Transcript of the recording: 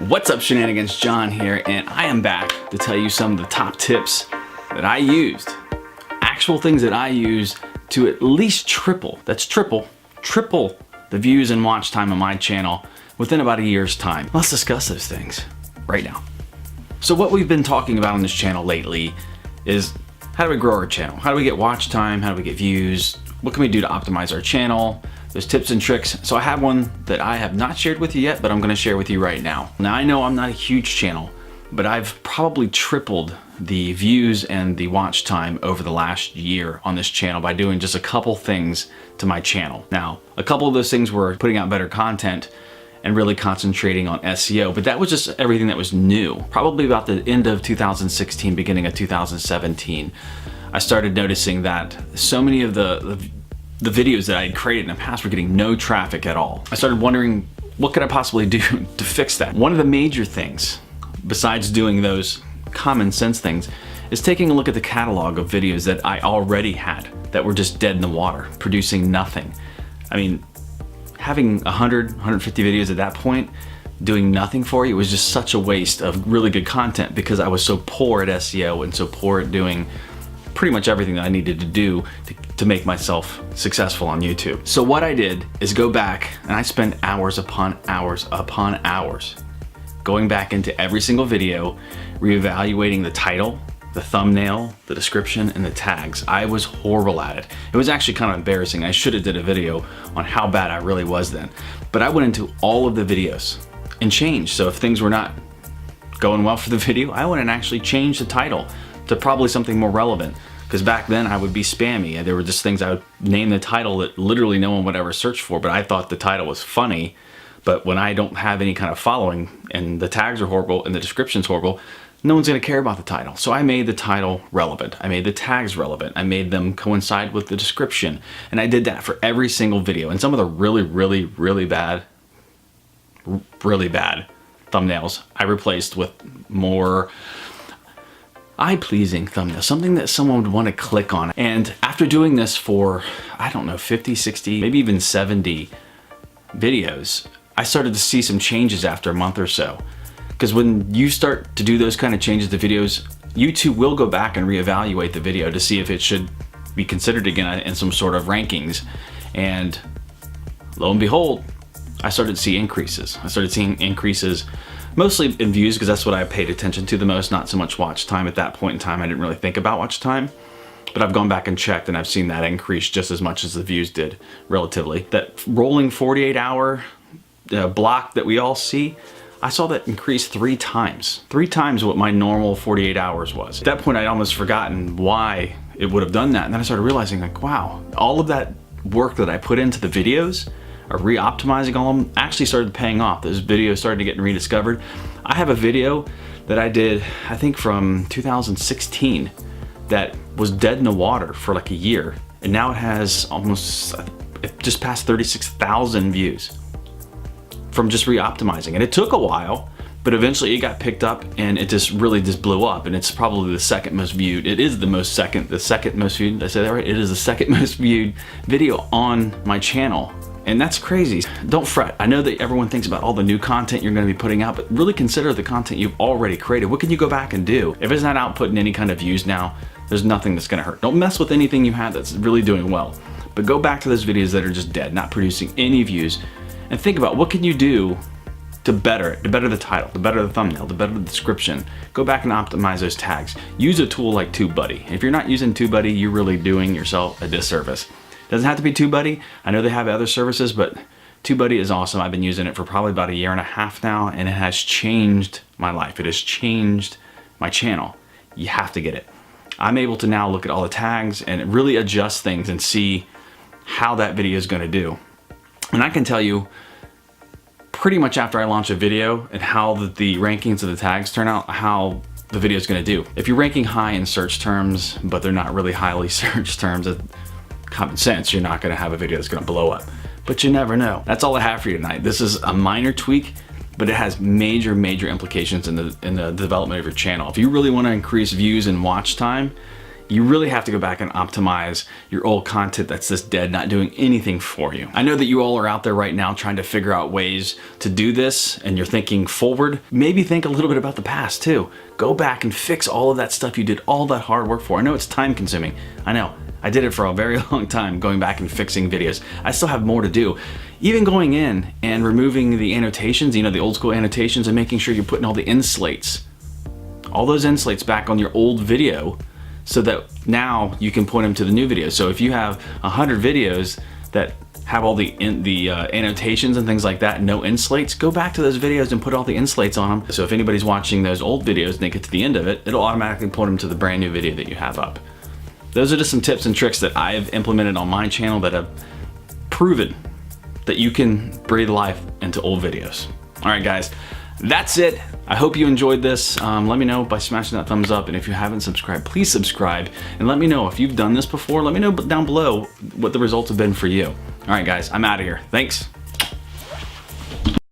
What's up, Shenanigans? John here, and I am back to tell you some of the top tips that I used. Actual things that I use to at least triple the views and watch time on my channel within about a year's time. Let's discuss those things right now. So what we've been talking about on this channel lately is how do we grow our channel? How do we get watch time? How do we get views? What can we do to optimize our channel? There's tips and tricks. So I have one that I have not shared with you yet, but I'm gonna share with you right now. Now I know I'm not a huge channel, but I've probably tripled the views and the watch time over the last year on this channel by doing just a couple things to my channel. Now, a couple of those things were putting out better content and really concentrating on SEO, but that was just everything that was new. Probably about the end of 2016, beginning of 2017, I started noticing that so many of the videos that I had created in the past were getting no traffic at all. I started wondering, what could I possibly do to fix that? One of the major things, besides doing those common sense things, is taking a look at the catalog of videos that I already had that were just dead in the water, producing nothing. I mean, having 100, 150 videos at that point, doing nothing for you was just such a waste of really good content because I was so poor at SEO and so poor at doing pretty much everything that I needed to do to make myself successful on YouTube. So what I did is go back and I spent hours upon hours upon hours going back into every single video, reevaluating the title, the thumbnail, the description, and the tags. I was horrible at it. It was actually kind of embarrassing. I should have did a video on how bad I really was then. But I went into all of the videos and changed. So if things were not going well for the video, I went and actually changed the title to probably something more relevant. Because back then I would be spammy and there were just things I would name the title that literally no one would ever search for, but I thought the title was funny. But when I don't have any kind of following and the tags are horrible and the description's horrible, no one's gonna care about the title. So I made the title relevant. I made the tags relevant. I made them coincide with the description. And I did that for every single video. And some of the really bad thumbnails I replaced with more eye-pleasing thumbnail, something that someone would want to click on. And after doing this for, I don't know, 50, 60, maybe even 70 videos, I started to see some changes after a month or so. Because when you start to do those kind of changes to videos, YouTube will go back and reevaluate the video to see if it should be considered again in some sort of rankings. And lo and behold, I started to see increases. I started seeing increases mostly in views because that's what I paid attention to the most, not so much watch time. At that point in time, I didn't really think about watch time, but I've gone back and checked and I've seen that increase just as much as the views did relatively. That rolling 48-hour block that we all see, I saw that increase 3 times what my normal 48 hours was. At that point, I'd almost forgotten why it would have done that. And then I started realizing like, wow, all of that work that I put into the videos, or re-optimizing all of them, actually started paying off. Those videos started to get rediscovered. I have a video that I did, I think from 2016, that was dead in the water for like a year. And now it has almost, it just passed 36,000 views from just re-optimizing. And it took a while, but eventually it got picked up and it just really just blew up. And it's probably the second most viewed. It is the second most viewed, did I say that right? It is the second most viewed video on my channel. And that's crazy. Don't fret. I know that everyone thinks about all the new content you're going to be putting out, but really consider the content you've already created. What can you go back and do? If it's not outputting any kind of views now, there's nothing that's going to hurt. Don't mess with anything you had that's really doing well. But go back to those videos that are just dead, not producing any views, and think about what can you do to better it, to better the title, to better the thumbnail, to better the description. Go back and optimize those tags. Use a tool like TubeBuddy. If you're not using TubeBuddy, you're really doing yourself a disservice. Doesn't have to be TubeBuddy. I know they have other services, but TubeBuddy is awesome. I've been using it for probably about a year and a half now, and it has changed my life. It has changed my channel. You have to get it. I'm able to now look at all the tags and really adjust things and see how that video is going to do. And I can tell you pretty much after I launch a video and how the rankings of the tags turn out, how the video is going to do. If you're ranking high in search terms, but they're not really highly searched terms, common sense, you're not gonna have a video that's gonna blow up. But you never know. That's all I have for you tonight. This is a minor tweak, but it has major implications in the development of your channel. If you really wanna increase views and watch time, You really have to go back and optimize your old content that's just dead, not doing anything for you. I know that you all are out there right now trying to figure out ways to do this, and you're thinking forward. Maybe think a little bit about the past too. Go back and fix all of that stuff you did all that hard work for. I know it's time consuming. I know. I did it for a very long time, going back and fixing videos. I still have more to do. Even going in and removing the annotations, you know, the old school annotations, and making sure you're putting all the end slates, all those end slates back on your old video, so that now you can point them to the new video. So if you have 100 videos that have all the annotations and things like that, no end slates, go back to those videos and put all the end slates on them. So if anybody's watching those old videos and they get to the end of it, it'll automatically point them to the brand new video that you have up. Those are just some tips and tricks that I have implemented on my channel that have proven that you can breathe life into old videos. All right, guys, that's it. I hope you enjoyed this. Let me know by smashing that thumbs up, and if you haven't subscribed, please subscribe, and let me know if you've done this before. Let me know down below what the results have been for you. All right, guys, I'm out of here. Thanks.